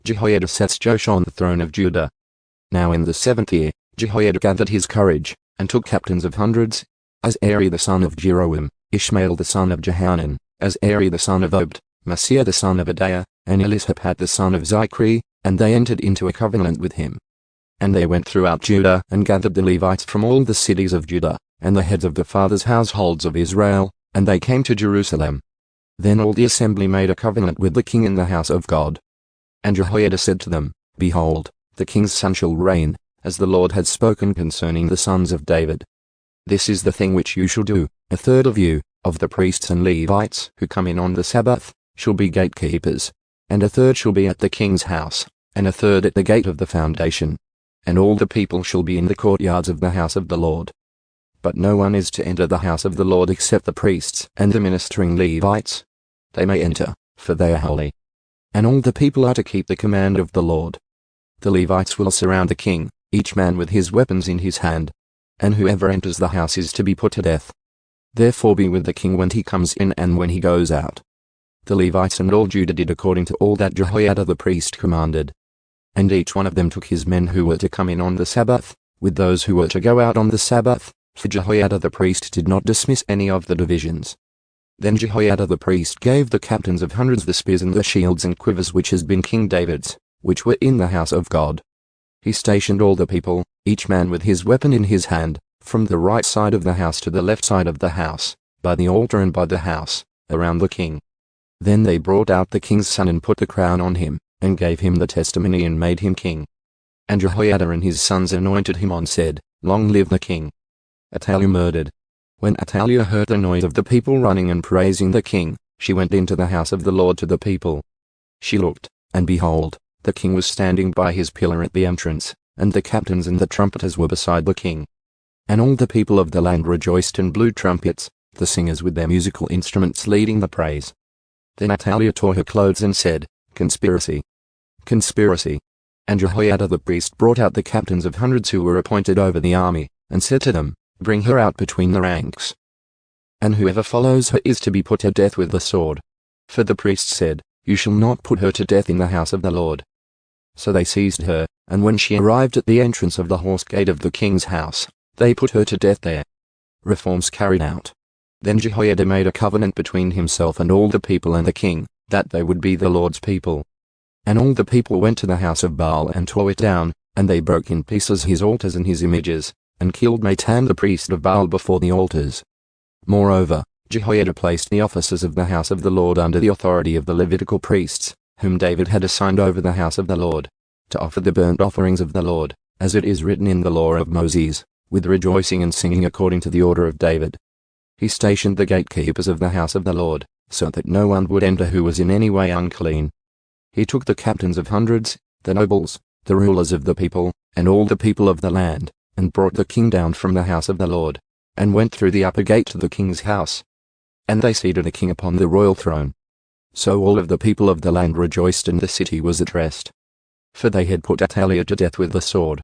Jehoiada sets Joash on the throne of Judah. Now in the 7th year, Jehoiada gathered his courage, and took captains of hundreds, Azariah the son of Jeroham, Ishmael the son of Johanan, Azariah the son of Obed, Maaseiah the son of Adaiah, and Elishaphat the son of Zichri, and they entered into a covenant with him. And they went throughout Judah and gathered the Levites from all the cities of Judah, and the heads of the fathers' households of Israel, and they came to Jerusalem. Then all the assembly made a covenant with the king in the house of God. And Jehoiada said to them, Behold, the king's son shall reign, as the Lord had spoken concerning the sons of David. This is the thing which you shall do: a third of you, of the priests and Levites who come in on the Sabbath, shall be gatekeepers, and a third shall be at the king's house, and a third at the gate of the foundation. And all the people shall be in the courtyards of the house of the Lord. But no one is to enter the house of the Lord except the priests and the ministering Levites. They may enter, for they are holy. And all the people are to keep the command of the Lord. The Levites will surround the king, each man with his weapons in his hand. And whoever enters the house is to be put to death. Therefore be with the king when he comes in and when he goes out. The Levites and all Judah did according to all that Jehoiada the priest commanded. And each one of them took his men who were to come in on the Sabbath, with those who were to go out on the Sabbath, for Jehoiada the priest did not dismiss any of the divisions. Then Jehoiada the priest gave the captains of hundreds the spears and the shields and quivers which has been King David's, which were in the house of God. He stationed all the people, each man with his weapon in his hand, from the right side of the house to the left side of the house, by the altar and by the house, around the king. Then they brought out the king's son and put the crown on him, and gave him the testimony and made him king. And Jehoiada and his sons anointed him and said, Long live the king. Adaiah murdered. When Adaiah heard the noise of the people running and praising the king, she went into the house of the Lord to the people. She looked, and behold, the king was standing by his pillar at the entrance, and the captains and the trumpeters were beside the king. And all the people of the land rejoiced and blew trumpets, the singers with their musical instruments leading the praise. Then Adaiah tore her clothes and said, Conspiracy! Conspiracy! And Jehoiada the priest brought out the captains of hundreds who were appointed over the army, and said to them, Bring her out between the ranks. And whoever follows her is to be put to death with the sword. For the priest said, You shall not put her to death in the house of the Lord. So they seized her, and when she arrived at the entrance of the horse gate of the king's house, they put her to death there. Reforms carried out. Then Jehoiada made a covenant between himself and all the people and the king, that they would be the Lord's people. And all the people went to the house of Baal and tore it down, and they broke in pieces his altars and his images, and killed Matan the priest of Baal before the altars. Moreover, Jehoiada placed the officers of the house of the Lord under the authority of the Levitical priests, whom David had assigned over the house of the Lord, to offer the burnt offerings of the Lord, as it is written in the law of Moses, with rejoicing and singing according to the order of David. He stationed the gatekeepers of the house of the Lord, so that no one would enter who was in any way unclean. He took the captains of hundreds, the nobles, the rulers of the people, and all the people of the land, and brought the king down from the house of the Lord, and went through the upper gate to the king's house. And they seated a king upon the royal throne. So all of the people of the land rejoiced, and the city was at rest. For they had put Adaiah to death with the sword.